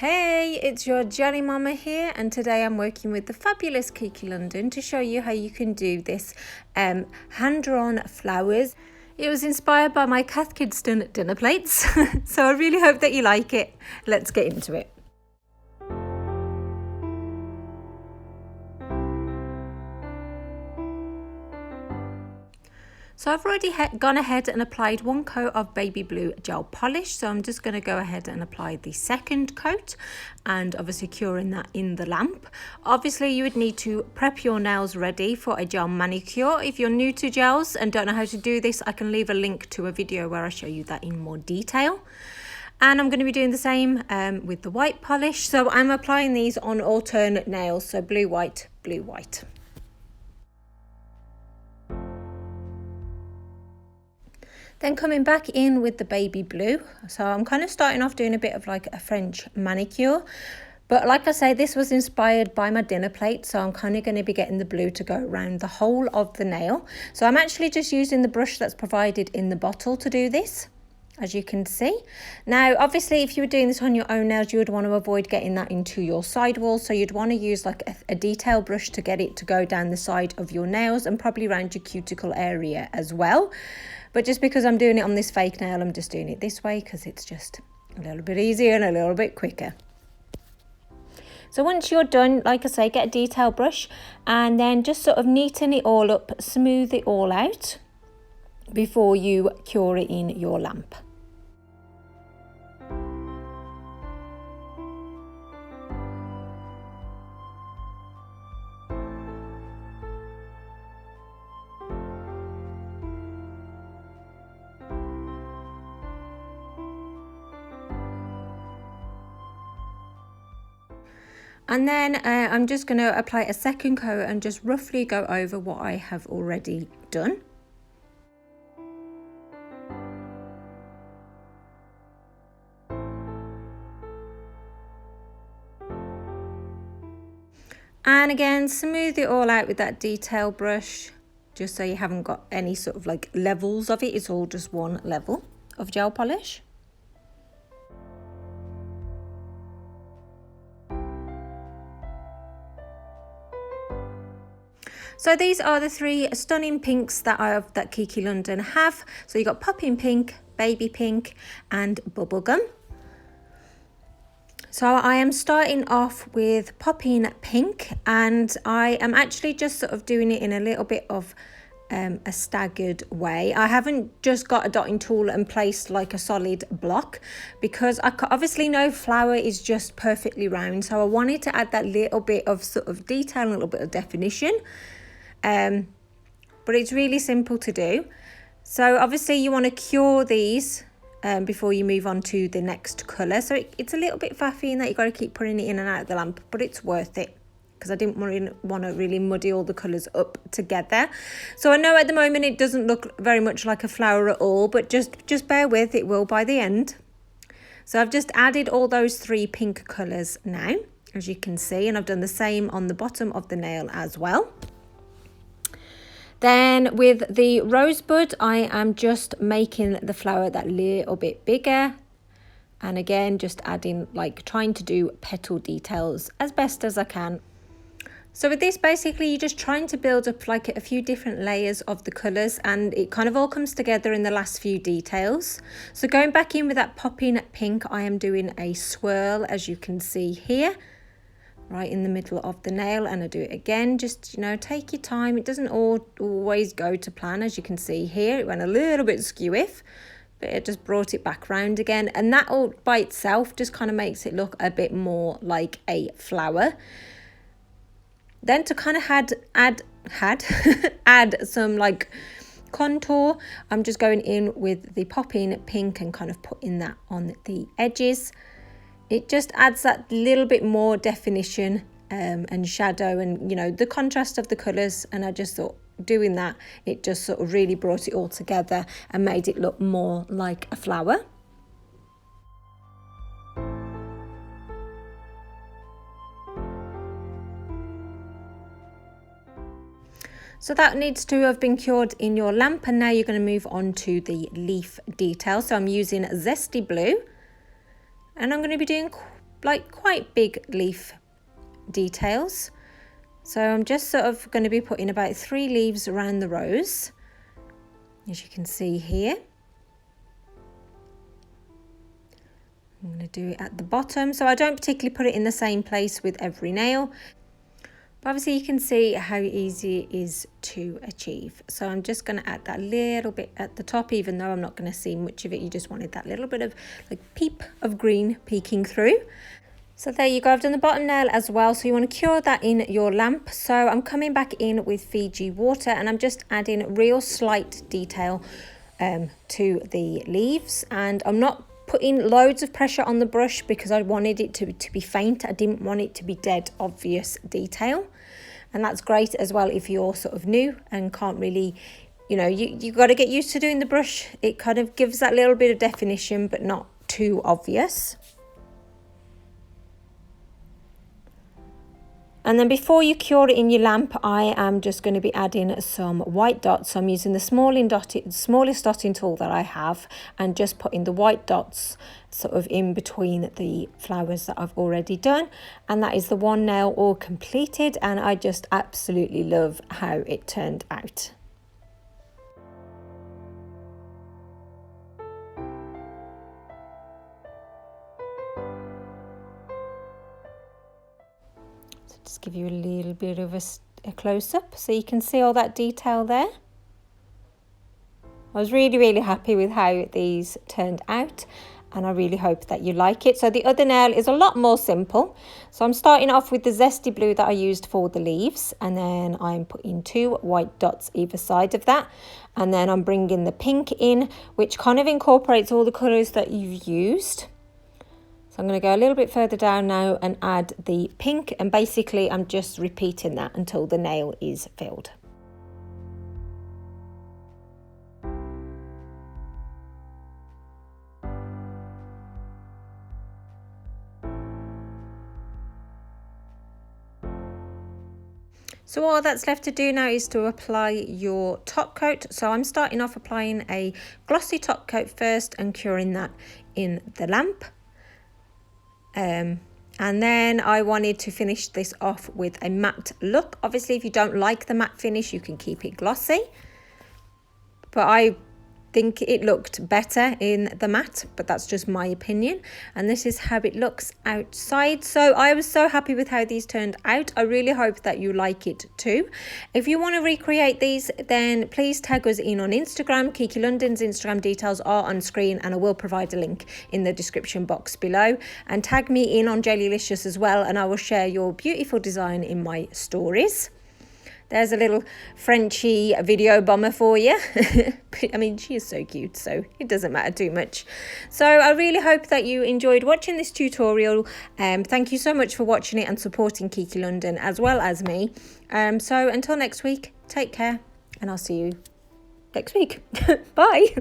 Hey, it's your Geli Mamma here, and today I'm working with the fabulous Kiki London to show you how you can do this hand-drawn flowers. It was inspired by my Cath Kidston dinner plates, so I really hope that you like it. Let's get into it. So I've already gone ahead and applied one coat of baby blue gel polish. So I'm just going to go ahead and apply the second coat and obviously curing that in the lamp. Obviously you would need to prep your nails ready for a gel manicure. If you're new to gels and don't know how to do this, I can leave a link to a video where I show you that in more detail. And I'm going to be doing the same with the white polish. So I'm applying these on alternate nails. So blue, white, blue, white. Then coming back in with the baby blue. So I'm kind of starting off doing a bit of like a French manicure. But like I say, this was inspired by my dinner plate. So I'm kind of going to be getting the blue to go around the whole of the nail. So I'm actually just using the brush that's provided in the bottle to do this, as you can see. Now, obviously, if you were doing this on your own nails, you would want to avoid getting that into your sidewall. So you'd want to use like a detail brush to get it to go down the side of your nails and probably around your cuticle area as well. But just because I'm doing it on this fake nail, I'm just doing it this way because it's just a little bit easier and a little bit quicker. So once you're done, like I say, get a detail brush and then just sort of neaten it all up, smooth it all out before you cure it in your lamp. And then I'm just going to apply a second coat and just roughly go over what I have already done. And again, smooth it all out with that detail brush, just so you haven't got any sort of like levels of it. It's all just one level of gel polish. So these are the three stunning pinks that Kiki London have. So you got Popping Pink, Baby Pink and Bubblegum. So I am starting off with Popping Pink, and I am actually just sort of doing it in a little bit of a staggered way. I haven't just got a dotting tool and placed like a solid block because I obviously know flower is just perfectly round. So I wanted to add that little bit of sort of detail, a little bit of definition. But it's really simple to do. So obviously you want to cure these before you move on to the next colour. So it's a little bit faffy in that you've got to keep putting it in and out of the lamp, but it's worth it because I didn't want to really muddy all the colours up together. So I know at the moment it doesn't look very much like a flower at all, but just bear with, it will by the end. So I've just added all those three pink colours now, as you can see, and I've done the same on the bottom of the nail as well. Then with the rosebud, I am just making the flower that little bit bigger. And again, just adding, like trying to do petal details as best as I can. So with this, basically, you're just trying to build up like a few different layers of the colours, and it kind of all comes together in the last few details. So going back in with that Popping Pink, I am doing a swirl, as you can see here, right in the middle of the nail, and I do it again. Just, you know, take your time. It doesn't always go to plan, as you can see here. It went a little bit skew-iff, but it just brought it back round again, and that all by itself just kind of makes it look a bit more like a flower. Then to kind of add some like contour, I'm just going in with the Popping Pink and kind of putting that on the edges. It just adds that little bit more definition and shadow and, you know, the contrast of the colours. And I just thought doing that, it just sort of really brought it all together and made it look more like a flower. So that needs to have been cured in your lamp, and now you're going to move on to the leaf detail. So I'm using Zesty Blue, and I'm going to be doing like quite big leaf details. So I'm just sort of going to be putting about 3 leaves around the rose, as you can see here. I'm going to do it at the bottom, so I don't particularly put it in the same place with every nail. But obviously you can see how easy it is to achieve. So I'm just going to add that little bit at the top, even though I'm not going to see much of it. You just wanted that little bit of like peep of green peeking through. So there you go, I've done the bottom nail as well, so you want to cure that in your lamp. So I'm coming back in with Fiji Water and I'm just adding real slight detail to the leaves, and I'm not putting loads of pressure on the brush because I wanted it to be faint. I didn't want it to be dead obvious detail, and that's great as well if you're sort of new and can't really, you know, you got to get used to doing the brush. It kind of gives that little bit of definition but not too obvious. And then before you cure it in your lamp, I am just going to be adding some white dots. So I'm using the smallest dotting tool that I have and just putting the white dots sort of in between the flowers that I've already done. And that is the one nail all completed, and I just absolutely love how it turned out. Just give you a little bit of a close-up so you can see all that detail there. I was really happy with how these turned out, and I really hope that you like it. So the other nail is a lot more simple. So I'm starting off with the Zesty Blue that I used for the leaves, and then I'm putting 2 white dots either side of that, and then I'm bringing the pink in, which kind of incorporates all the colours that you've used. So I'm going to go a little bit further down now and add the pink, and basically I'm just repeating that until the nail is filled. So all that's left to do now is to apply your top coat. So I'm starting off applying a glossy top coat first and curing that in the lamp. And then I wanted to finish this off with a matte look. Obviously, if you don't like the matte finish, you can keep it glossy. But I think it looked better in the matte, but that's just my opinion. And this is how it looks outside. So I was so happy with how these turned out. I really hope that you like it too. If you want to recreate these, then please tag us in on Instagram. Kiki London's Instagram details are on screen, and I will provide a link in the description box below. And tag me in on Gelulicious as well, and I will share your beautiful design in my stories. There's a little Frenchy video bomber for you. I mean, she is so cute, so it doesn't matter too much. So I really hope that you enjoyed watching this tutorial. Thank you so much for watching it and supporting Kiki London as well as me. So until next week, take care, and I'll see you next week. Bye.